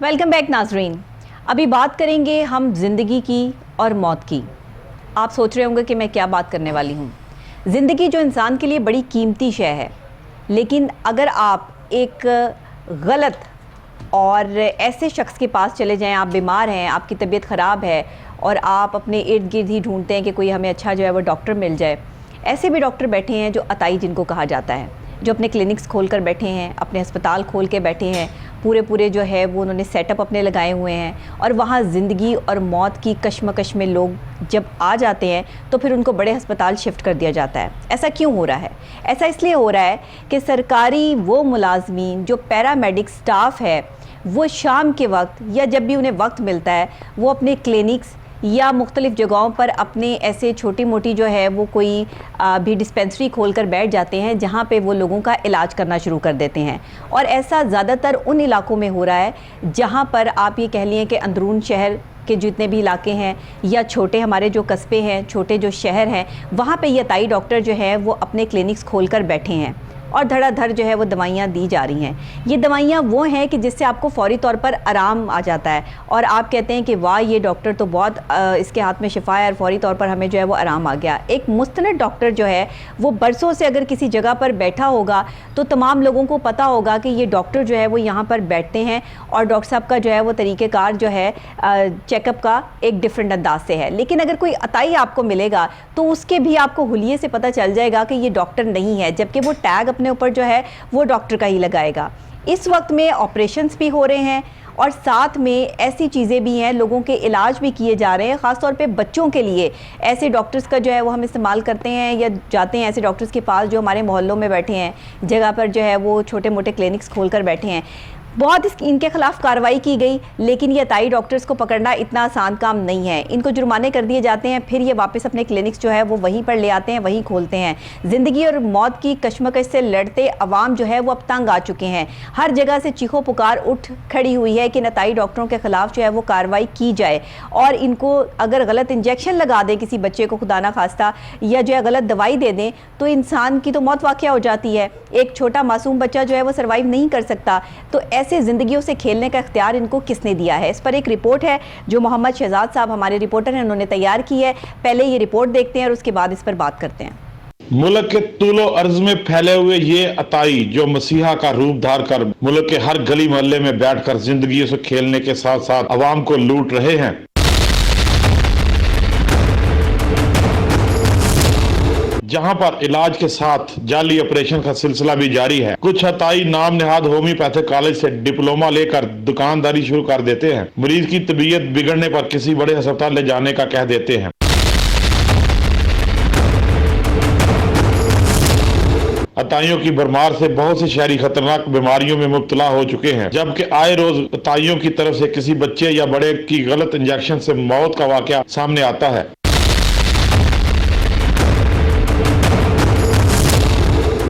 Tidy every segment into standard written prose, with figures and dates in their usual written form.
Welcome back नाजरीन। अभी बात करेंगे हम ज़िंदगी की और मौत की। आप सोच रहे होंगे कि मैं क्या बात करने वाली हूँ। ज़िंदगी जो इंसान के लिए बड़ी कीमती शय है, लेकिन अगर आप एक गलत और ऐसे शख्स के पास चले जाएं, आप बीमार हैं, आपकी तबीयत ख़राब है और आप अपने इर्द गिर्द ही ढूंढते हैं कि कोई हमें अच्छा जो है वो डॉक्टर मिल जाए। ऐसे भी डॉक्टर बैठे हैं जो अताई जिनको कहा जाता है, जो अपने क्लिनिक्स खोल कर बैठे हैं, अपने अस्पताल खोल के बैठे हैं, पूरे जो है वो उन्होंने सेटअप अपने लगाए हुए हैं और वहाँ ज़िंदगी और मौत की कश्मकश में लोग जब आ जाते हैं तो फिर उनको बड़े अस्पताल शिफ्ट कर दिया जाता है। ऐसा क्यों हो रहा है? ऐसा इसलिए हो रहा है कि सरकारी वो मुलाजमीन जो पैरामेडिक स्टाफ है वो शाम के वक्त या जब भी उन्हें वक्त मिलता है वो अपने क्लिनिक्स या मुख्तलिफ़ जगहों पर अपने ऐसे छोटी मोटी जो है वो कोई भी डिस्पेंसरी खोल कर बैठ जाते हैं जहाँ पे वो लोगों का इलाज करना शुरू कर देते हैं। और ऐसा ज़्यादातर उन इलाकों में हो रहा है जहाँ पर आप ये कह लिए कि अंदरून शहर के जितने भी इलाके हैं या छोटे हमारे जो कस्बे हैं, छोटे जो शहर हैं, वहाँ पे ये अताई डॉक्टर जो है वो अपने क्लिनिक्स खोल कर बैठे हैं और धड़ाधड़ जो है वो दवाइयाँ दी जा रही हैं। ये दवाइयाँ वो हैं कि जिससे आपको फ़ौरी तौर पर आराम आ जाता है और आप कहते हैं कि वाह ये डॉक्टर तो बहुत इसके हाथ में शिफा है और फ़ौरी तौर पर हमें जो है वो आराम आ गया। एक मुस्तनद डॉक्टर जो है वो बरसों से अगर किसी जगह पर बैठा होगा तो तमाम लोगों को पता होगा कि ये डॉक्टर जो है वो यहाँ पर बैठते हैं और डॉक्टर साहब का जो है वो तरीक़ेकार जो है चेकअप का एक डिफरेंट अंदाज से है। लेकिन अगर कोई अताई आपको मिलेगा तो उसके भी आपको हुलिये से पता चल जाएगा कि ये डॉक्टर नहीं है, जबकि वो टैग अपने ऊपर जो है वो डॉक्टर का ही लगाएगा। इस वक्त में ऑपरेशंस भी हो रहे हैं और साथ में ऐसी चीज़ें भी हैं, लोगों के इलाज भी किए जा रहे हैं। ख़ास तौर पे बच्चों के लिए ऐसे डॉक्टर्स का जो है वो हम इस्तेमाल करते हैं या जाते हैं ऐसे डॉक्टर्स के पास जो हमारे मोहल्लों में बैठे हैं, जगह पर जो है वो छोटे मोटे क्लिनिक्स खोल कर बैठे हैं। बहुत इनके ख़िलाफ़ कार्रवाई की गई, लेकिन ये अताई डॉक्टर्स को पकड़ना इतना आसान काम नहीं है। इनको जुर्माने कर दिए जाते हैं, फिर ये वापस अपने क्लिनिक्स जो है वो वहीं पर ले आते हैं, वहीं खोलते हैं। ज़िंदगी और मौत की कश्मकश से लड़ते अवाम जो है वो अब तंग आ चुके हैं। हर जगह से चीखो पुकार उठ खड़ी हुई है कि अताई डॉक्टरों के ख़िलाफ़ जो है वो कार्रवाई की जाए और इनको अगर गलत इंजेक्शन लगा दें किसी बच्चे को खुदा ना खास्ता या जो है गलत दवाई दे दें तो इंसान की तो मौत वाक़या हो जाती है। एक छोटा मासूम बच्चा जो है वो सर्वाइव नहीं कर सकता। तो ऐसे ज़िंदगियों से खेलने का इख्तियार इनको किसने दिया है? इस पर एक रिपोर्ट है जो मोहम्मद शहजाद साहब हमारे रिपोर्टर हैं, उन्होंने तैयार की है। पहले ये रिपोर्ट देखते हैं और उसके बाद इस पर बात करते हैं। मुल्क के तूलो अर्ज में फैले हुए ये अताई जो मसीहा का रूप धार कर मुल्क के हर गली मोहल्ले में बैठकर जिंदगियों से खेलने के साथ साथ अवाम को लूट रहे हैं। जहां पर इलाज के साथ जाली ऑपरेशन का सिलसिला भी जारी है। कुछ अताई नाम नेहाद होम्योपैथिक कॉलेज से डिप्लोमा लेकर दुकानदारी शुरू कर देते हैं। मरीज की तबीयत बिगड़ने पर किसी बड़े अस्पताल ले जाने का कह देते हैं। अताइयों की भरमार से बहुत से शहरी खतरनाक बीमारियों में मुब्तला हो चुके हैं, जबकि आए रोज अताइयों की तरफ से किसी बच्चे या बड़े की गलत इंजेक्शन से मौत का वाकया सामने आता है।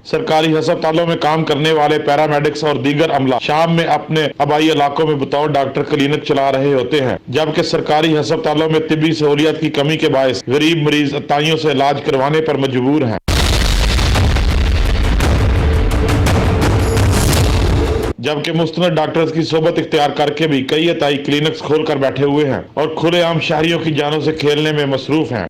सरकारी अस्पतालों में काम करने वाले पैरामेडिक्स और दीगर अमला शाम में अपने आबाई इलाकों में बतौर डॉक्टर क्लिनिक चला रहे होते हैं, जबकि सरकारी अस्पतालों में तिब्बी सहूलियत की कमी के बायस गरीब मरीज अताइयों से इलाज करवाने पर मजबूर हैं। जबकि मुस्तनद डॉक्टर्स की सोबत इख्तियार करके भी कई अताई क्लिनिक्स खोल कर बैठे हुए हैं और खुलेआम शहरियों की जानों से खेलने में मसरूफ हैं।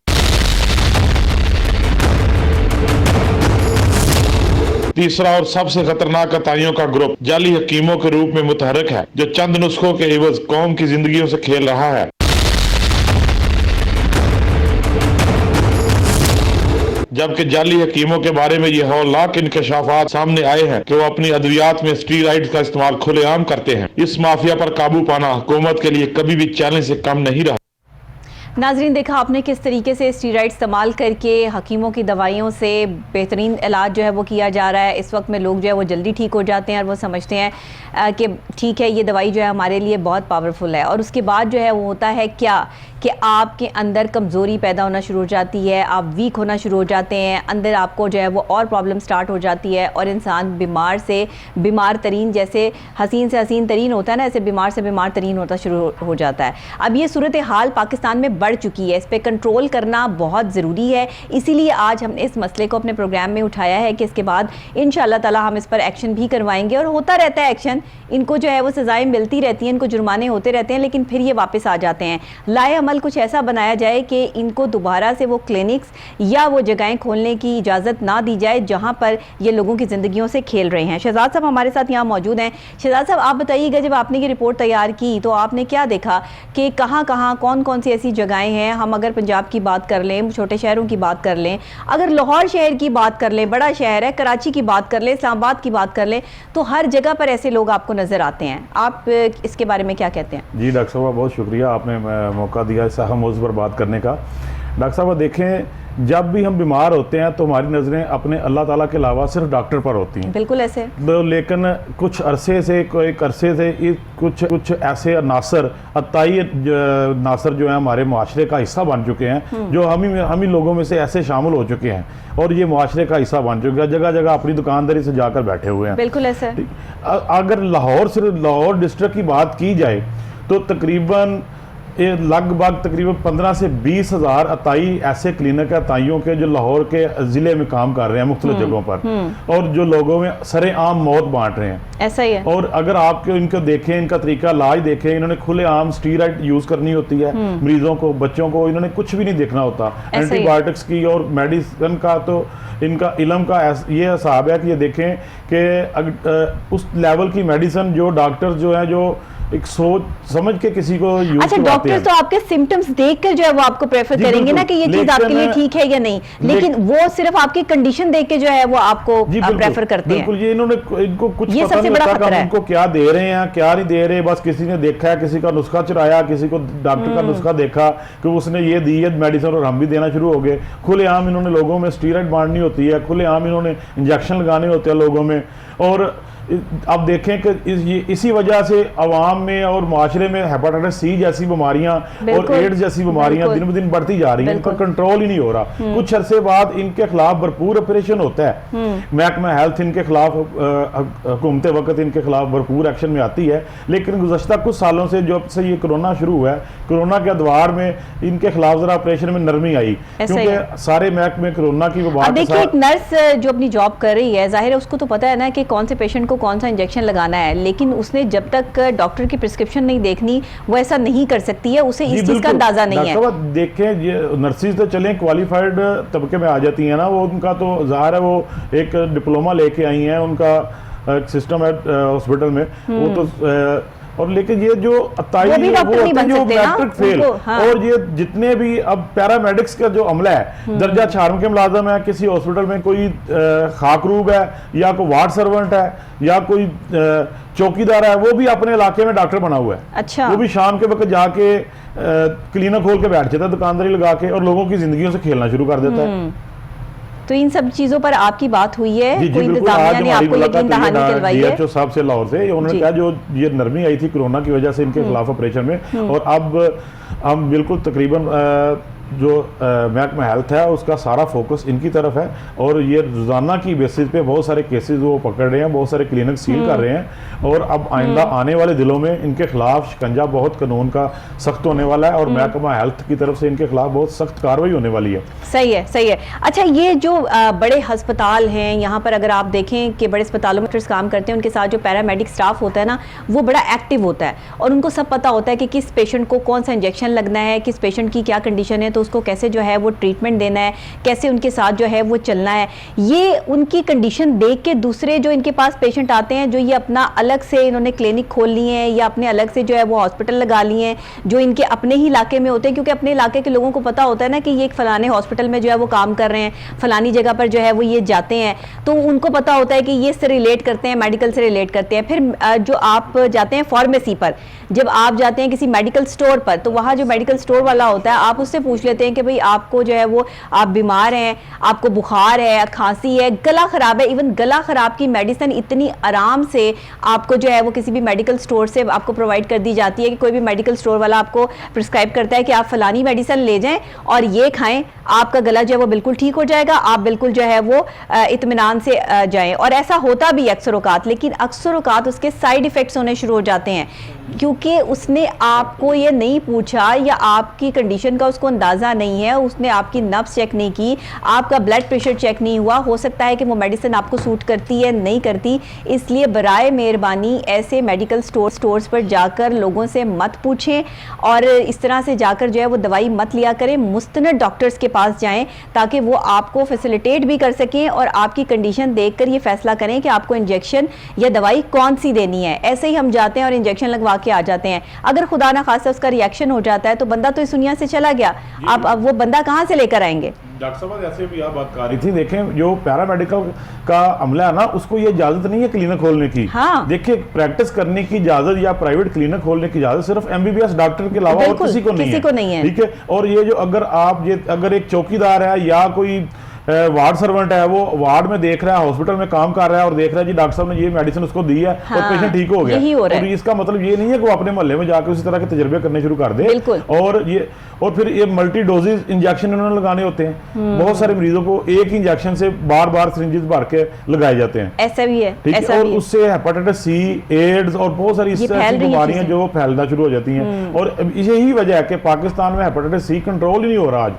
तीसरा और सबसे खतरनाक अताइयों का ग्रुप जाली हकीमों के रूप में मुतहरक है, जो चंद नुस्खों के एवज कौम की जिंदगियों से खेल रहा है। जबकि जाली हकीमों के बारे में ये हौलनाक इंकशाफात सामने आए हैं कि वो अपनी अद्वियात में स्टीरॉइड्स का इस्तेमाल खुलेआम करते हैं। इस माफिया पर काबू पाना हुकूमत के लिए कभी भी चैलेंज से कम नहीं रहा। नाजरीन, देखा आपने किस तरीके से स्टीरॉइड इस्तेमाल करके हकीमों की दवाइयों से बेहतरीन इलाज जो है वो किया जा रहा है। इस वक्त में लोग जो है वो जल्दी ठीक हो जाते हैं और वो समझते हैं कि ठीक है ये दवाई जो है हमारे लिए बहुत पावरफुल है। और उसके बाद जो है वो होता है क्या कि आपके अंदर कमज़ोरी पैदा होना शुरू हो जाती है, आप वीक होना शुरू हो जाते हैं, अंदर आपको जो है वो और प्रॉब्लम स्टार्ट हो जाती है और इंसान बीमार से बीमार तरीन, जैसे हसीन से हसीन तरीन होता है ना, ऐसे बीमार से बीमार तरीन होता शुरू हो जाता है। अब ये सूरत हाल पाकिस्तान में बढ़ चुकी है, इस पर कंट्रोल करना बहुत ज़रूरी है। इसीलिए आज हमने इस मसले को अपने प्रोग्राम में उठाया है कि इसके बाद इंशाअल्लाह ताला हम इस पर एक्शन भी करवाएंगे, और होता रहता है एक्शन, इनको जो है वो सज़ाएं मिलती रहती हैं, इनको जुर्माने होते रहते हैं, लेकिन फिर ये वापस आ जाते हैं। लाए अमल कुछ ऐसा बनाया जाए कि इनको दोबारा से वो क्लिनिक्स या वो जगहें खोलने की इजाज़त ना दी जाए जहाँ पर ये लोगों की ज़िंदगियों से खेल रहे हैं। शहजाद साहब हमारे साथ यहाँ मौजूद हैं। शहजाद साहब, आप बताइएगा, जब आपने ये रिपोर्ट तैयार की तो आपने क्या देखा कि कहाँ कहाँ कौन कौन सी ऐसी जगहें हैं? हम अगर पंजाब की बात कर लें, छोटे शहरों की बात कर लें, अगर लाहौर शहर की बात कर लें, बड़ा शहर है, कराची की बात कर लें, इस्लामाबाद की बात कर लें, तो हर जगह पर ऐसे लोग आपको नज़र आते हैं। आप इसके बारे में क्या कहते हैं? जी डॉक्टर साहब, बहुत शुक्रिया, आपने मौका दिया इस अहम मौज़ू पर बात करने का। डॉक्टर साहब देखें, जब भी हम बीमार होते हैं तो हमारी नज़रें अपने अल्लाह ताला के अलावा सिर्फ डॉक्टर पर होती हैं। बिल्कुल ऐसे। तो लेकिन कुछ अरसे से कुछ ऐसे नासर अताई नासर जो है हमारे माशरे का हिस्सा बन चुके हैं, जो हम ही लोगों में से ऐसे शामिल हो चुके हैं और ये माशरे का हिस्सा बन चुके हैं, जगह जगह अपनी दुकानदारी से जाकर बैठे हुए हैं। बिल्कुल ऐसे। अगर सिर्फ लाहौर डिस्ट्रिक्ट की बात की जाए तो तकरीबन लगभग तकरीबन 15 से 20 हज़ार अताई ऐसे क्लिनिक है अताइयों के जो लाहौर के ज़िले में काम कर रहे हैं मुख्तलिफ जगहों पर, और जो लोगों में सरेआम मौत बांट रहे हैं। ऐसा ही है। और अगर आप इनको देखें, इनका तरीका इलाज देखें, इन्होंने खुलेआम स्टीरॉइड यूज करनी होती है मरीजों को, बच्चों को इन्होंने कुछ भी नहीं देखना होता। एंटीबायोटिक्स की और मेडिसिन का तो इनका इल्म का ये हिसाब है कि ये देखें कि उस लेवल की मेडिसिन जो डॉक्टर जो है जो एक सोच समझ के किसी को यूज अच्छा, डॉक्टर तो आपके सिम्टम्स देखकर जो है वो आपको प्रेफर करेंगे ना कि ये चीज आपके लिए ठीक है या नहीं, लेकिन वो सिर्फ आपकी कंडीशन देख के जो है वो आपको प्रेफर करते हैं। बिल्कुल, ये इनको कुछ ये पता सबसे नहीं बड़ा होता खतरा कि है। उनको क्या दे रहे हैं क्या नहीं दे रहे, बस किसी ने देखा है, किसी का नुस्खा चुराया, किसी को डॉक्टर का नुस्खा देखा कि उसने ये दी है मेडिसिन और हम भी देना शुरू हो गए। खुलेआम इन्होंने लोगों में स्टीरॉइड बांटनी होती है, खुलेआम इन्होंने इंजेक्शन लगाने होते हैं लोगों में। और अब देखें कि इसी वजह से अवाम में और माशरे में हेपेटाइटिस सी जैसी बीमारियां और एड्स जैसी बीमारियां दिन ब दिन बढ़ती जा रही हैं, इनका कंट्रोल ही नहीं हो रहा। कुछ अरसे बाद इनके खिलाफ भरपूर ऑपरेशन होता है, महकमा हेल्थ इनके खिलाफ हुकूमत वक्त इनके खिलाफ भरपूर एक्शन में आती है। लेकिन गुज़श्ता कुछ सालों से जब से ये कोरोना शुरू हुआ है, कोरोना के अदवार में इनके खिलाफ जरा ऑपरेशन में नरमी आई, क्योंकि सारे महकमे कोरोना की वबा। देखिए, एक नर्स जो अपनी जॉब कर रही है, जाहिर है उसको तो पता है ना कि कौन से पेशेंट को कौन सा इंजेक्शन लगाना है, लेकिन उसने जब तक डॉक्टर की प्रिस्क्रिप्शन नहीं देखनी वो ऐसा नहीं कर सकती है, उसे इस चीज का अंदाजा नहीं है। देखें, ये नर्सिस तो चलें क्वालिफाइड तबके में आ जाती हैं ना, वो उनका तो ज़ाहिर है वो एक डिप्लोमा लेके आई हैं, उनका सिस्टम है हॉस्पिटल में, वो तो और लेकिन ये जो अताई है वो जो मैट्रिक फेल, और ये जितने भी अब पैरामेडिक्स का जो अमला है, दर्जा 4 के मुलाजम है, किसी हॉस्पिटल में कोई खाकरूब है या कोई वार्ड सर्वेंट है या कोई चौकीदार है, वो भी अपने इलाके में डॉक्टर बना हुआ है। अच्छा। वो भी शाम के वक्त जाके क्लिनिक खोल के बैठ जाता है दुकानदारी लगा के और लोगों की जिंदगियों से खेलना शुरू कर देता है। तो इन सब चीजों पर आपकी बात हुई है? कोई इंतजामिया ने आपको यकीन दहानी दिलवाई है? डीएचओ साहब से लाहौर से उन्होंने कहा जो ये नरमी आई थी कोरोना की वजह से इनके खिलाफ ऑपरेशन में, और अब हम बिल्कुल तकरीबन जो महकमा हेल्थ है उसका सारा फोकस इनकी तरफ है, और ये रोजाना की बेसिस पे बहुत सारे केसेस वो पकड़ रहे हैं, बहुत सारे क्लिनिक सील कर रहे हैं, और अब आइंदा आने वाले दिनों में इनके खिलाफ शिकंजा बहुत कानून का सख्त होने वाला है, और महकमा हेल्थ की तरफ से इनके खिलाफ बहुत सख्त कार्रवाई होने वाली है। सही है, सही है। अच्छा, ये जो बड़े अस्पताल हैं, यहाँ पर अगर आप देखें कि बड़े अस्पतालों में डॉक्टर्स काम करते हैं, उनके साथ जो पैरामेडिक स्टाफ होता है ना, वो बड़ा एक्टिव होता है और उनको सब पता होता है कि किस पेशेंट को कौन सा इंजेक्शन लगना है, किस पेशेंट की क्या कंडीशन है, तो उसको कैसे जो है वो ट्रीटमेंट देना है, कैसे उनके साथ जो है वो चलना है। ये उनकी कंडीशन देख के दूसरे जो इनके पास पेशेंट आते हैं, जो ये अपना अलग से इन्होंने क्लिनिक खोल ली है या अपने अलग से जो है वो हॉस्पिटल लगा लिए हैं, जो इनके अपने ही इलाके में होते हैं, क्योंकि अपने इलाके के लोगों को पता होता है ना कि ये एक फलाने हॉस्पिटल में जो है वो काम कर रहे हैं, फलानी जगह पर जो है वो ये जाते हैं, तो उनको पता होता है कि ये इससे रिलेट करते हैं, मेडिकल से रिलेट करते हैं। फिर जो आप जाते हैं फार्मेसी पर, जब आप जाते हैं किसी मेडिकल स्टोर पर, तो वहाँ जो मेडिकल स्टोर वाला होता है, आप उससे पूछ पूछ लेते हैं कि भाई आपको जो है वो आप बीमार हैं, आपको बुखार है, खांसी है, गला खराब है। इवन गला खराब की मेडिसिन इतनी आराम से आपको जो है वो किसी भी मेडिकल स्टोर से आपको प्रोवाइड कर दी जाती है कि कोई भी मेडिकल स्टोर वाला आपको प्रिस्क्राइब करता है कि आप फलानी मेडिसिन ले जाएं और ये खाएं, आपका गला जो है वो बिल्कुल ठीक हो जाएगा, आप बिल्कुल जो है वो इत्मीनान से जाएं। और ऐसा होता भी अक्सर औकात, लेकिन अक्सर औकात उसके साइड इफेक्ट्स होने शुरू हो जाते हैं क्योंकि उसने आपको ये नहीं पूछा या आपकी कंडीशन का उसको अंदाज़ा नहीं है, उसने आपकी नब्ज चेक नहीं की, आपका ब्लड प्रेशर चेक नहीं हुआ। हो सकता है कि वो मेडिसिन आपको सूट करती है, नहीं करती। इसलिए बराए मेहरबानी ऐसे मेडिकल स्टोर्स पर जाकर लोगों से मत पूछें और इस तरह से जाकर जो है वो दवाई मत लिया करें। मुस्तनद डॉक्टर्स के पास जाएं ताकि वो आपको फैसिलिटेट भी कर सकें और आपकी कंडीशन देखकर ये फैसला करें कि आपको इंजेक्शन या दवाई कौन सी देनी है। ऐसे ही हम जाते हैं और इंजेक्शन लगवा के आ जाते हैं, अगर खुदा ना खास्ता उसका रिएक्शन हो जाता है तो बंदा तो इस दुनिया से चला गया। अब वो बंदा कहाँ से लेकर आएंगे? डॉक्टर साहब ऐसे भी आप बात कर रही थी, देखें जो पैरामेडिकल का अमला है ना, उसको ये इजाजत नहीं है क्लिनिक खोलने की। हाँ। देखिए प्रैक्टिस करने की इजाजत या प्राइवेट क्लिनिक खोलने की इजाजत सिर्फ एमबीबीएस डॉक्टर के अलावा और किसी को नहीं है। ठीक है, और ये जो अगर एक चौकीदार है या कोई वार्ड सर्वेंट है, वो वार्ड में देख रहा है, हॉस्पिटल में काम कर रहा है और देख रहा है जी डॉक्टर साहब ने ये मेडिसिन उसको दी है और पेशेंट ठीक हो गया, और इसका मतलब ये नहीं है कि वो अपने मोहल्ले में जाकर उसी तरह के तजर्बे करने शुरू कर दे। और फिर ये मल्टी डोजेज इंजेक्शन इन्होंने लगाने होते हैं। बहुत सारे मरीजों को एक ही इंजेक्शन से बार बार सिरिंजेस भर के लगाए जाते हैं। ऐसा भी है, ठीक है, और उससे हेपेटाइटिस सी, एड्स और बहुत सारी ऐसी बीमारियां जो फैलना शुरू हो जाती हैं। और यही वजह है कि पाकिस्तान में हेपेटाइटिस सी कंट्रोल ही नहीं हो रहा आज,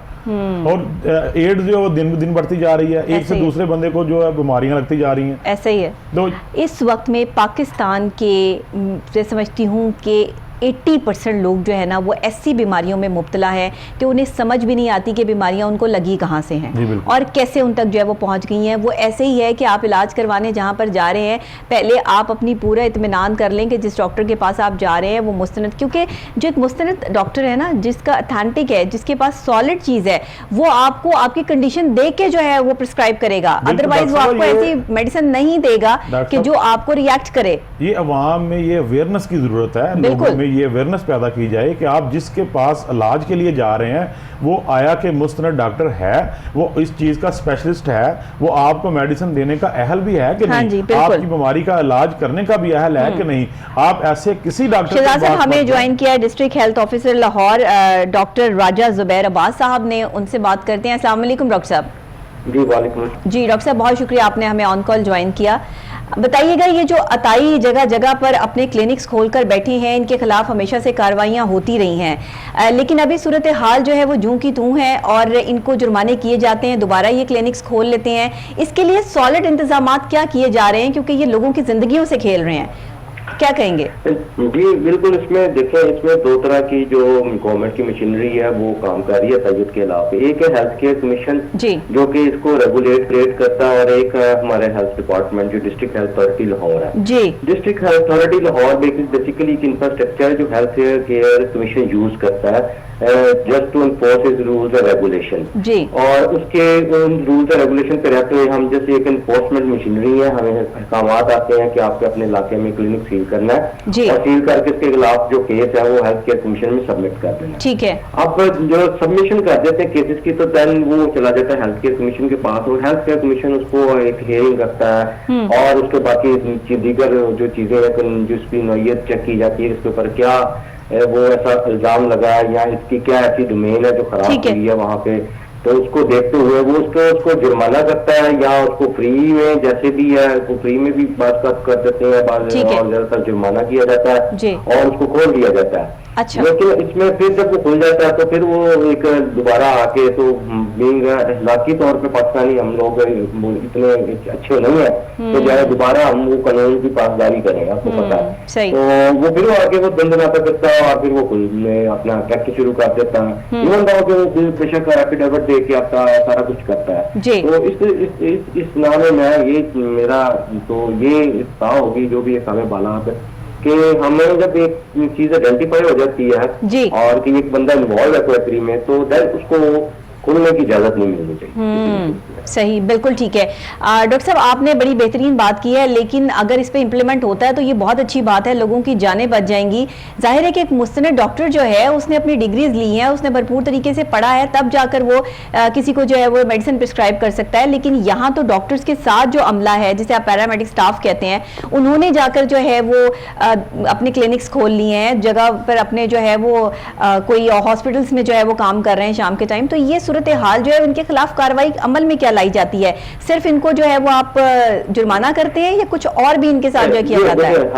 और एड्स जो है दिन ब दिन बढ़ती जा रही है, एक से दूसरे बंदे को जो है बीमारियां लगती जा रही हैं। ऐसा ही है। तो इस वक्त में पाकिस्तान के मैं समझती हूँ कि 80% लोग जो है ना वो ऐसी बीमारियों में मुब्तला है कि उन्हें समझ भी नहीं आती कि बीमारियां उनको लगी कहाँ से हैं और कैसे उन तक जो है वो पहुँच गई हैं। वो ऐसे ही है कि आप इलाज करवाने जहाँ पर जा रहे हैं, पहले आप अपनी पूरा इत्मीनान कर लें कि जिस डॉक्टर के पास आप जा रहे हैं वो मुस्तनद, क्योंकि जो एक मुस्तनद डॉक्टर है ना, जिसका अथेंटिक है, जिसके पास सॉलिड चीज़ है, वो आपको आपकी कंडीशन देख के जो है वो प्रिस्क्राइब करेगा। अदरवाइज वो आपको ऐसी मेडिसिन नहीं देगा कि जो आपको रिएक्ट करे। ये अवाम में ये अवेयरनेस की जरूरत है, लोगों में ये अवेयरनेस पैदा की जाए कि आप जिसके पास इलाज के लिए जा रहे हैं वो आया कि मुस्तनद डॉक्टर है, वो इस चीज का स्पेशलिस्ट है, वो आपको मेडिसिन देने का अहल भी है कि नहीं, आपकी बीमारी का इलाज करने का भी अहल है कि नहीं। आप ऐसे किसी डॉक्टर शहजाद साहब हमें ज्वाइन किया district health officer Lahore doctor Raja Zubair Abbas साहब ने, उनसे बात करते हैं। अस्सलाम वालेकुम डॉक्टर साहब। जी वालेकुम। जी डॉक्टर साहब बहुत शुक्रिया, आपने हमें ऑन कॉल ज्वाइन किया। बताइएगा, ये जो अताई जगह जगह पर अपने क्लिनिक्स खोलकर बैठी हैं, इनके खिलाफ हमेशा से कार्रवाइयां होती रही हैं, लेकिन अभी सूरत हाल जो है वो जूं की तूं है और इनको जुर्माने किए जाते हैं, दोबारा ये क्लिनिक्स खोल लेते हैं। इसके लिए सॉलिड इंतजाम क्या किए जा रहे हैं, क्योंकि ये लोगों की जिंदगियों से खेल रहे हैं, क्या कहेंगे? जी बिल्कुल, इसमें देखें, इसमें दो तरह की जो गवर्नमेंट की मशीनरी है वो काम कर रही है तैयद के अलावा। एक है हेल्थ केयर कमीशन जो कि इसको रेगुलेट करता है, और एक है हमारे हेल्थ डिपार्टमेंट जो डिस्ट्रिक्ट हेल्थ अथॉरिटी लाहौर है। जी district health authority Lahore basically एक इंफ्रास्ट्रक्चर जो हेल्थ केयर कमीशन यूज करता है just to enforce his rules and regulation. जी, और उसके उन रूल्स एंड रेगुलेशन पे रहते हुए हम जैसे एक एनफोर्समेंट मशीनरी है, हमें अहकाम आते हैं कि आपके अपने इलाके में क्लिनिक सील करना है जी, और सील करके इसके खिलाफ जो केस है वो हेल्थ केयर कमीशन में सबमिट कर देना। ठीक है, अब जो सबमिशन कर देते हैं केसेस की तो देन वो चला जाता है हेल्थ केयर कमीशन के पास, और हेल्थ केयर कमीशन उसको एक हियरिंग करता है और उसके बाकी दीगर जो चीजें हैं जिसकी नौयत चेक की जाती है, इसके ऊपर क्या वो ऐसा इल्जाम लगा है या इसकी क्या ऐसी डोमेन है जो खराब हुई है वहाँ पे, तो उसको देखते हुए वो उसको जुर्माना करता है या उसको फ्री में जैसे भी है उसको फ्री में भी बात कर देते हैं, और ज्यादातर जुर्माना किया जाता है और उसको खोल दिया जाता है। अच्छा, लेकिन इसमें फिर जब वो खुल जाता है तो फिर वो एक दोबारा आके तो बीइंग इखलाकी तौर पे पाकिस्तानी हम लोग इतने अच्छे नहीं है, तो जो दोबारा हम वो कानून की पासदारी करें, आपको पता है, तो वो फिर आके वो दंदनाता करता है और फिर वो अपना प्रैक्टिस शुरू कर देता है, इवन वो बेशक एफिडेविट दे के आपका सारा कुछ करता है। तो इस नामे में ये मेरा तो ये इत्तला होगी जो भी हमें बाला कि हमें जब एक चीज आइडेंटिफाई हो जाती है जी, और कि एक बंदा इन्वॉल्व है क्वेरी में, तो देन उसको खुलने की इजाजत नहीं मिलनी चाहिए। सही, बिल्कुल ठीक है। डॉक्टर साहब, आपने बड़ी बेहतरीन बात की है, लेकिन अगर इस पे इम्प्लीमेंट होता है तो ये बहुत अच्छी बात है, लोगों की जानें बच जाएंगी। जाहिर है कि एक मुस्तनद डॉक्टर जो है उसने अपनी डिग्रीज ली हैं, उसने भरपूर तरीके से पढ़ा है, तब जाकर वो किसी को जो है वो मेडिसिन प्रिस्क्राइब कर सकता है। लेकिन यहाँ तो डॉक्टर्स के साथ जो अमला है, जिसे आप पैरामेडिक स्टाफ कहते हैं, उन्होंने जाकर जो है वो अपने क्लिनिक्स खोल लिए हैं, जगह पर अपने जो है वो कोई हॉस्पिटल्स में जो है वो काम कर रहे हैं शाम के टाइम। तो ये सूरत हाल जो है उनके खिलाफ कार्रवाई अमल में क्या लाई जाती है? सिर्फ इनको जो है वो आप जुर्माना करते हैं या कुछ और भी इनके साथ जो किया जाता है?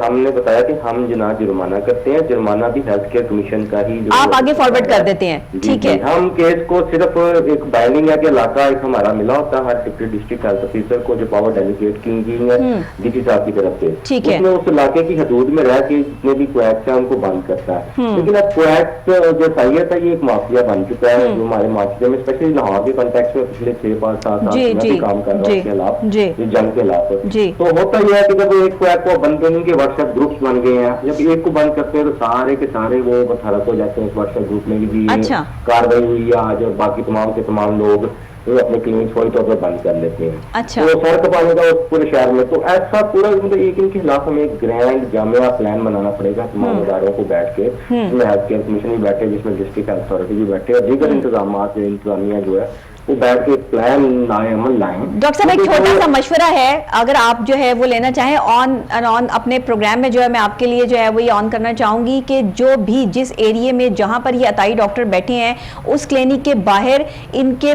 हमने बताया कि हम जना जुर्माना करते हैं, जुर्माना भी हेल्थ केयर कमीशन का ही आप आगे फॉरवर्ड कर देते हैं, ठीक है। हम केस को सिर्फ एक बाइंडिंग है कि इलाका एक हमारा मिला होता है, हर डिप्टी डिस्ट्रिक्ट हेल्थ ऑफिसर को जो पावर डेलीगेट की है डीसी साहब की तरफ से, ठीक है, उसमें उस इलाके की हदूद में रह के जितने भी क्वैक्स हैं उनको बंद करता है। लेकिन अब क्वैक्स जो सैयद है ये एक माफिया बन चुका है जो हमारे माशरे में, स्पेशली लाहौर के कॉन्टेक्स्ट में पिछले 6-5 साल भी काम कर रहा है इसके खिलाफ, जंग के खिलाफ। तो होता यह है कि जब एक क्वैक को बंद करेंगे, उनके व्हाट्सएप ग्रुप्स बन गए हैं, जब एक को बंद करते हैं तो सारे के सारे वो बतहरक हो जाते हैं इस व्हाट्सएप ग्रुप में भी। कार्रवाई हुई है आज, और बाकी तमाम के तमाम लोग वो अपने क्लिनिक फौरी तौर पर बंद कर लेते हैं। अच्छा। तो सर कपाने का उस पूरे शहर में, तो ऐसा पूरा मतलब एक इनके खिलाफ हमें एक ग्रैंड जामिया प्लान बनाना पड़ेगा तमाम इदारों को बैठ के, जिसमें हेल्थ केयर कमीशन भी बैठे, जिसमें डिस्ट्रिक्ट हेल्थ अथॉरिटी भी बैठे, और दीगर इंतजामिया जो है वो बैठ के प्लान लाएं, अमल लाएं। डॉक्टर साहब, एक छोटा सा मशवरा है, अगर आप जो है वो लेना चाहें ऑन एंड ऑन अपने प्रोग्राम में, जो है मैं आपके लिए जो है वो ये ऑन करना चाहूंगी कि जो भी जिस एरिया में जहां पर ये अताई डॉक्टर बैठे हैं उस क्लिनिक के बाहर इनके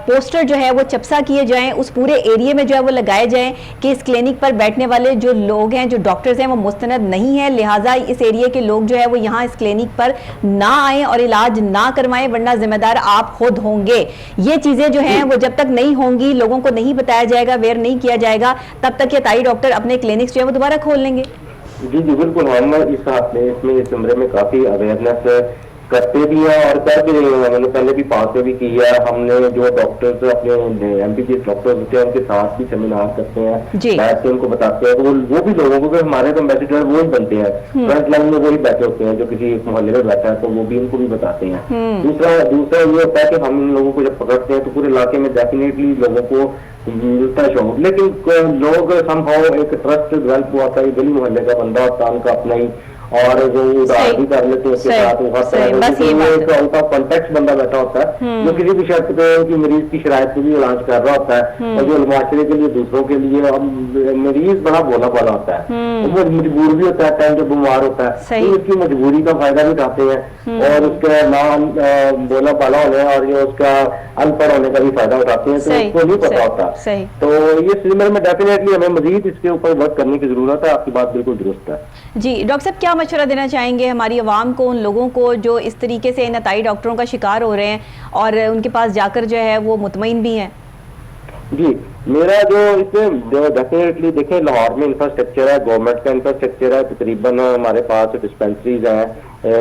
पोस्टर जो है वो चपसा किए जाएं, उस पूरे एरिया में जो है वो लगाए जाएं कि इस क्लिनिक पर बैठने वाले जो लोग हैं, जो डॉक्टर्स हैं, वो मुस्तनद नहीं है, लिहाजा इस एरिया के लोग जो है वो यहाँ इस क्लिनिक पर ना आए और इलाज ना करवाएं, वरना जिम्मेदार आप खुद होंगे। ये चीजें जो हैं वो जब तक नहीं होंगी, लोगों को नहीं बताया जाएगा, अवेयर नहीं किया जाएगा, तब तक ये ताई डॉक्टर अपने क्लिनिक्स जो है वो दोबारा खोल लेंगे। जी बिल्कुल, हम इस उम्र में काफी अवेयरनेस करते भी हैं और कर भी रहे हैं। मैंने पहले भी पास में भी किया, हमने जो डॉक्टर्स अपने एमबीबीएस डॉक्टर्स होते हैं उनके साथ भी सेमिनार करते हैं, बैठ के उनको बताते हैं, तो वो भी लोगों को, हमारे तो एम्बेसडर वो ही बनते हैं, फ्रंट लाइन में वही बैठे होते हैं, जो किसी मोहल्ले में बैठा है तो वो भी उनको भी बताते हैं। दूसरा ये होता है कि हम इन लोगों को जब पकड़ते हैं तो पूरे इलाके में डेफिनेटली लोगों को मिलता है शौक, लेकिन लोग समहाउ एक ट्रस्ट डेवलप हुआ था, गली मोहल्ले का बंदा होता है, उनका अपना ही, और जो उधार भी कर लेते हैं उसके साथ, एक आउट ऑफ कॉन्टेक्स्ट बंदा बैठा होता है जो किसी भी शर्त पे कि मरीज की शरायत पे भी इलाज कर रहा होता है, और जो माशरे के लिए, दूसरों के लिए मरीज बड़ा बोला वाला होता है, वो मजबूर भी होता है टाइम जब बीमार होता है, तो उसकी मजबूरी का फायदा भी उठाते हैं और उसका नाम बोला वाला होने और ये उसका अनपढ़ होने का भी फायदा उठाते हैं, तो उसको नहीं पता होता। तो ये सिलसिले में डेफिनेटली हमें मजीद इसके ऊपर वर्क करने की जरूरत है। आपकी बात बिल्कुल दुरुस्त है। जी डॉक्टर साहब, क्या मशवरा देना चाहेंगे हमारी आवाम को, उन लोगों को जो इस तरीके से इन अताई डॉक्टरों का शिकार हो रहे हैं और उनके पास जाकर जो है वो मुतमईन भी हैं? जी मेरा जो इसमें जो डेफिनेटली देखें, लाहौर में इंफ्रास्ट्रक्चर है, गवर्नमेंट का इंफ्रास्ट्रक्चर है, तकरीबन हमारे पास डिस्पेंसरीज हैं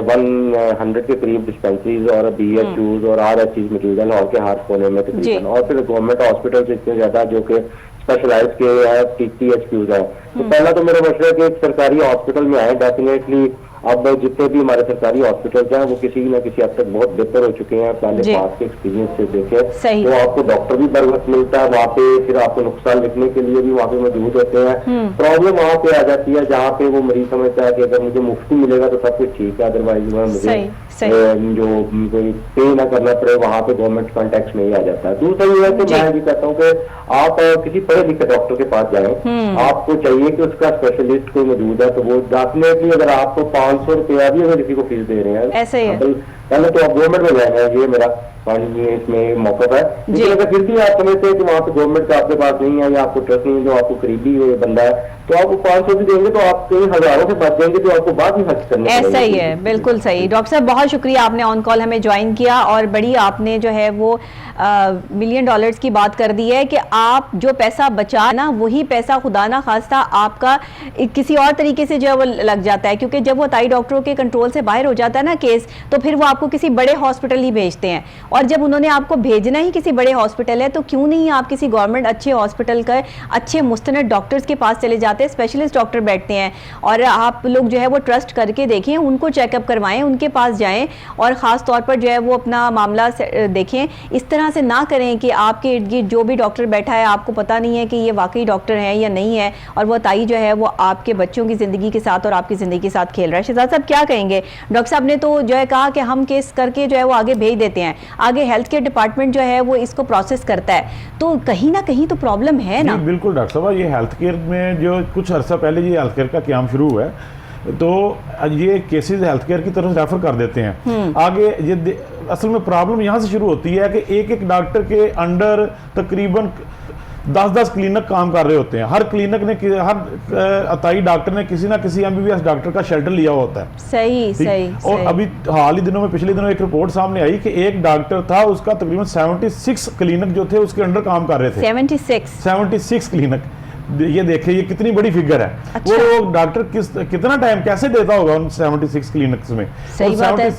100 के करीब डिस्पेंसरीज और BHUs और RHCs मौजूद है लाहौर के हर कोने में तकरीबन, और फिर गवर्नमेंट हॉस्पिटल इतने ज्यादा जो कि स्पेशलाइज के है, THQs है। तो पहला तो मेरा मशवरा है कि एक सरकारी हॉस्पिटल में आए। डेफिनेटली अब जितने भी हमारे सरकारी हॉस्पिटल हैं वो किसी न किसी हद तक बहुत बेहतर हो चुके हैं, पहले पास के एक्सपीरियंस से देखें तो आपको डॉक्टर भी बर वक्त मिलता है वहाँ पे, फिर आपको नुकसान लिखने के लिए भी वहाँ पे मौजूद होते हैं। प्रॉब्लम वहाँ पे आ जाती है जहाँ पे वो मरीज समझता है कि अगर मुझे मुफ्त मिलेगा तो सब कुछ ठीक है, अदरवाइज मुझे जो कोई पे ना करना पड़े, वहाँ पे गवर्नमेंट कॉन्टेक्ट में ही आ जाता है। दूसरा ये है कि मैं भी कहता हूँ कि आप किसी पढ़े लिखे डॉक्टर के पास जाएं, आपको चाहिए कि उसका स्पेशलिस्ट कोई मौजूद है तो वो डेफिनेटली, अगर आपको 500 रुपया भी अगर किसी को फीस दे रहे हैं ऐसे ही है, पहले तो आप गवर्नमेंट में जाएंगे, ये मेरा इसमें मौका है। लेकिन अगर फिर भी आप समझते हैं कि वहाँ पे गवर्नमेंट का आपके पास नहीं है या आपको ट्रस्ट नहीं है, जो आपको करीबी बंदा है, तो आपको 500 भी देंगे तो आप कई हजारों से बच जाएंगे जो आपको बाद में खर्च करने ऐसा ही है। बिल्कुल सही डॉक्टर साहब, बहुत शुक्रिया, आपने ऑन कॉल हमें ज्वाइन किया और बड़ी आपने जो है वो $1 मिलियन की बात कर दी है कि आप जो पैसा बचा ना, वही पैसा खुदा ना खास्ता आपका किसी और तरीके से जो है वो लग जाता है, क्योंकि जब वो ताई डॉक्टरों के कंट्रोल से बाहर हो जाता है ना केस, तो फिर वो आपको किसी बड़े हॉस्पिटल ही भेजते हैं, और जब उन्होंने आपको भेजना ही किसी बड़े हॉस्पिटल है तो क्यों नहीं आप किसी गवर्नमेंट अच्छे हॉस्पिटल का अच्छे मुस्तनद डॉक्टर्स के पास चले जाते हैं, स्पेशलिस्ट डॉक्टर बैठते हैं, और आप लोग जो है वो ट्रस्ट करके देखें, उनको चेकअप करवाएं, उनके पास जाएं और ख़ास तौर पर जो है वो अपना मामला देखें। इस तरह से ना करें कि आपके इर्द गिर्द जो भी डॉक्टर बैठा है आपको पता नहीं है कि ये वाकई डॉक्टर है या नहीं है, और वो ताई जो है वो आपके बच्चों की ज़िंदगी के साथ और आपकी ज़िंदगी के साथ खेल रहा है। शहजाद साहब क्या कहेंगे? डॉक्टर साहब ने तो जो है कहा कि हम केस करके जो है वो आगे भेज देते हैं, आगे हेल्थ केयर डिपार्टमेंट जो है वो इसको प्रोसेस करता है, तो कहीं ना कहीं तो प्रॉब्लम है ना? बिल्कुल डॉक्टर साहब, ये हेल्थ केयर में जो कुछ अर्सा पहले ये हेल्थ केयर का क्याम शुरू हुआ है तो ये केसेस हेल्थ केयर की तरफ रेफर कर देते हैं आगे। ये असल में प्रॉब्लम यहाँ से शुरू होती है कि एक एक डॉक्टर के अंडर तकरीबन 10-10 क्लिनिक काम कर रहे होते हैं। हर क्लिनिक ने हर अताई डॉक्टर ने किसी ना किसी MBBS डॉक्टर का शेल्टर लिया होता है। सही। और अभी हाल ही दिनों में, पिछले दिनों एक रिपोर्ट सामने आई कि एक डॉक्टर था, उसका तकरीबन 76 क्लिनिक जो थे उसके अंडर काम कर रहे थे। 76 क्लिनिक। ये देखिए ये कितनी बड़ी फिगर है। अच्छा। वो डॉक्टर कितना टाइम कैसे देता होगा उन 76 क्लिनिक्स में? सही बात है।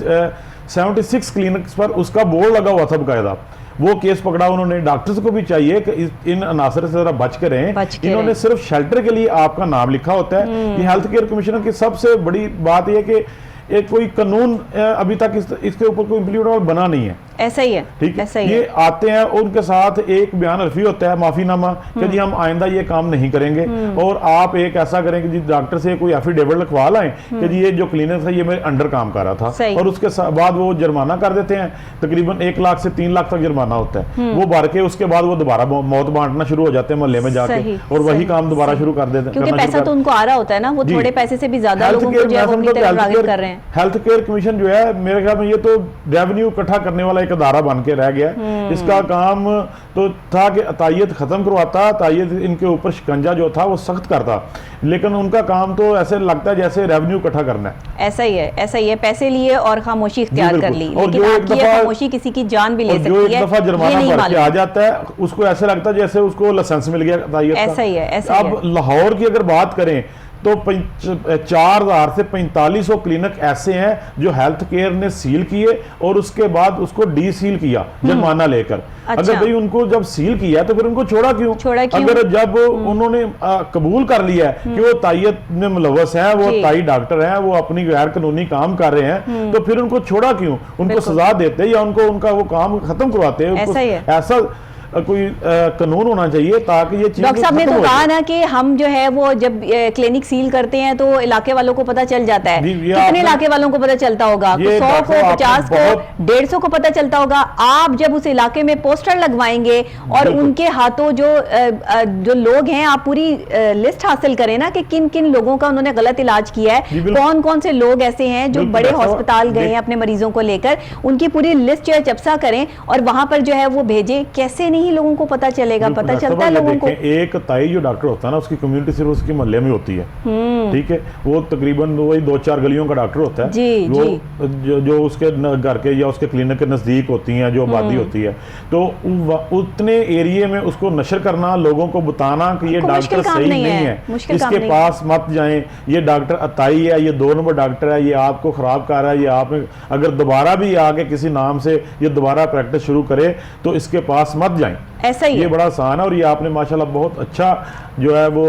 76 क्लिनिक्स पर उसका बोर्ड लगा हुआ था बकायदा। वो केस पकड़ा उन्होंने। डॉक्टर्स को भी चाहिए कि इन अनासर से जरा बच के रहें। इन्होंने सिर्फ शेल्टर के लिए आपका नाम लिखा होता है। ये हेल्थ केयर कमिश्नर की सबसे बड़ी बात यह कि एक कोई कानून अभी तक इसके ऊपर कोई इम्प्लीमेंट बना नहीं है। ऐसा ही है, ठीक है। ये आते हैं और उनके साथ एक बयान रफी होता है, माफीनामा, कि जी हम आइंदा ये काम नहीं करेंगे और आप एक ऐसा करें कि जी डॉक्टर से कोई एफिडेविट लिखवा लाएं कि जी ये जो क्लिनिक था ये मेरे अंडर काम कर रहा था, और उसके बाद वो जुर्माना कर देते हैं। तकरीबन 1 लाख से 3 लाख तक जुर्माना होता है। वो भर के उसके बाद वो दोबारा मौत बांटना शुरू हो जाते हैं मोहल्ले में जाके, और वही काम दोबारा शुरू कर देते हैं, क्योंकि पैसा तो उनको आ रहा होता है ना, वो थोड़े पैसे से भी ज्यादा लोगों को जो है अपनी तरफ राग़िब कर रहे हैं। हेल्थ केयर कमीशन जो है मेरे ख्याल में ये तो रेवेन्यू इकट्ठा करने वाला एक अदारा बन के रह गया। इसका काम तो था कि अतायत खत्म करवाता, अतायत इनके ऊपर शिकंजा जो था वो सख्त करता, लेकिन उनका काम तो ऐसे लगता है जैसे रेवेन्यू इकट्ठा करना है। ऐसा ही है, पैसे लिए और खामोशी इख्तियार कर ली, लेकिन आपकी खामोशी किसी की जान भी ले सकती है। जो एक दफा जुर्माना भर के आ जाता है उसको ऐसे लगता है जैसे उसको लाइसेंस मिल गया अतायत का। ऐसा ही है। अब लाहौर की अगर बात करें तो 4000 से 4500 क्लिनिक ऐसे हैं जो हेल्थ केयर ने सील किए और उसके बाद उसको डी सील किया जुर्माना लेकर। अच्छा। अगर भाई उनको जब सील किया तो फिर उनको छोड़ा क्यों? अगर जब उन्होंने कबूल कर लिया है कि वो तायत में मुलव्वस है, वो ताई डॉक्टर हैं, वो अपनी गैर कानूनी काम कर रहे हैं, तो फिर उनको छोड़ा क्यों? उनको सजा देते या उनको उनका वो काम खत्म करवाते? ऐसा कोई कानून होना चाहिए ताकि ये चीज। डॉक्टर साहब ने तो कहा ना कि हम जो है वो जब क्लिनिक सील करते हैं तो इलाके वालों को पता चल जाता है। कितने इलाके वालों को पता चलता होगा? 100 को, 50 को, 150 को पता चलता होगा। आप जब उस इलाके में पोस्टर लगवाएंगे और उनके हाथों जो लोग हैं, आप पूरी लिस्ट हासिल करें ना कि किन किन लोगों का उन्होंने गलत इलाज किया है, कौन कौन से लोग ऐसे हैं जो बड़े अस्पताल गए हैं अपने मरीजों को लेकर, उनकी पूरी लिस्ट जो है चपसा करें और वहां पर जो है वो भेजें। कैसे नहीं लोगों को पता चलेगा? पता चलता है लोगों को। एक ताई जो डॉक्टर होता है ना, उसकी कम्युनिटी सिर्फ उसके मोहल्ले में होती है। ठीक है, वो तकरीबन वही 2-4 गलियों का डॉक्टर होता है। वो जो उसके घर के या उसके क्लिनिक के नजदीक होती हैं, जो आबादी होती है, तो उतने एरिया में उसको नशर करना, लोगों को बताना कि ये डॉक्टर सही नहीं है, इसके पास मत जाएं, ये डॉक्टर अताई है, ये 2 नंबर डॉक्टर है, ये आपको खराब कर रहा है, ये आप अगर दोबारा भी आके किसी नाम से ये दोबारा प्रैक्टिस शुरू करे तो इसके पास मत जाएं। ऐसा ही ये बड़ा आसान है और ये आपने माशाल्लाह बहुत अच्छा जो है वो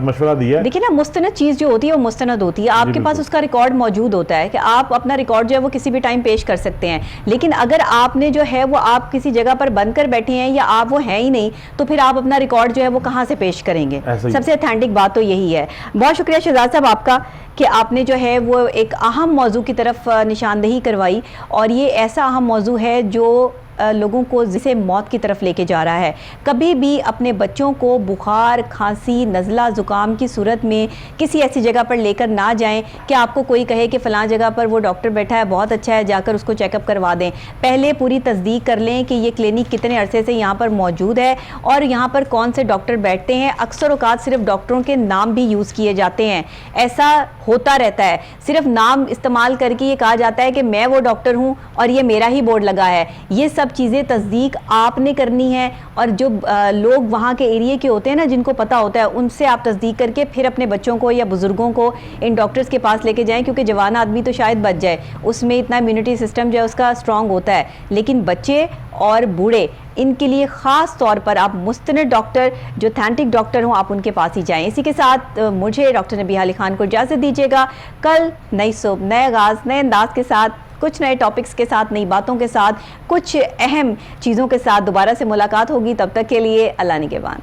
मशवरा दिया है। देखिए ना, मुस्तनद चीज जो होती है वो मुस्तनद होती है, आपके पास उसका रिकॉर्ड मौजूद होता है कि आप अपना रिकॉर्ड जो है वो किसी भी टाइम पेश कर सकते हैं। लेकिन अगर आपने जो है वो आप किसी जगह पर बंद कर बैठे हैं या आप वो हैं ही नहीं, तो फिर आप अपना रिकॉर्ड जो है वो कहाँ से पेश करेंगे? सबसे ऑथेंटिक बात तो यही है। बहुत शुक्रिया शहजाद साहब आपका कि आपने जो है वो एक अहम मौजू की तरफ निशानदही करवाई, और ये ऐसा अहम मौजू है जो लोगों को जिसे मौत की तरफ लेके जा रहा है। कभी भी अपने बच्चों को बुखार, खांसी, नज़ला, ज़ुकाम की सूरत में किसी ऐसी जगह पर लेकर ना जाएं कि आपको कोई कहे कि फ़लाँ जगह पर वो डॉक्टर बैठा है, बहुत अच्छा है, जाकर उसको चेकअप करवा दें। पहले पूरी तस्दीक कर लें कि ये क्लिनिक कितने अरसे से यहाँ पर मौजूद है और यहाँ पर कौन से डॉक्टर बैठते हैं। अक्सर औक़ात सिर्फ डॉक्टरों के नाम भी यूज़ किए जाते हैं, ऐसा होता रहता है। सिर्फ नाम इस्तेमाल करके ये कहा जाता है कि मैं वो डॉक्टर हूँ और ये मेरा ही बोर्ड लगा है। ये सब सब चीज़ें तस्दीक आपने करनी है, और जो लोग वहाँ के एरिया के होते हैं ना, जिनको पता होता है, उनसे आप तस्दीक करके फिर अपने बच्चों को या बुज़ुर्गों को इन डॉक्टर्स के पास लेके जाएं, क्योंकि जवान आदमी तो शायद बच जाए, उसमें इतना इम्यूनिटी सिस्टम जो है उसका स्ट्रॉन्ग होता है, लेकिन बच्चे और बूढ़े, इनके लिए ख़ास तौर पर आप मुस्तनद डॉक्टर, जो ऑथेंटिक डॉक्टर हों, आप उनके पास ही जाएं। इसी के साथ मुझे डॉक्टर नबीहा अली खान को इजाज़त दीजिएगा। कल नई सुबह, नए आगाज़, नए अंदाज के साथ, कुछ नए टॉपिक्स के साथ, नई बातों के साथ, कुछ अहम चीज़ों के साथ दोबारा से मुलाकात होगी। तब तक के लिए अल्लाह निगहबान।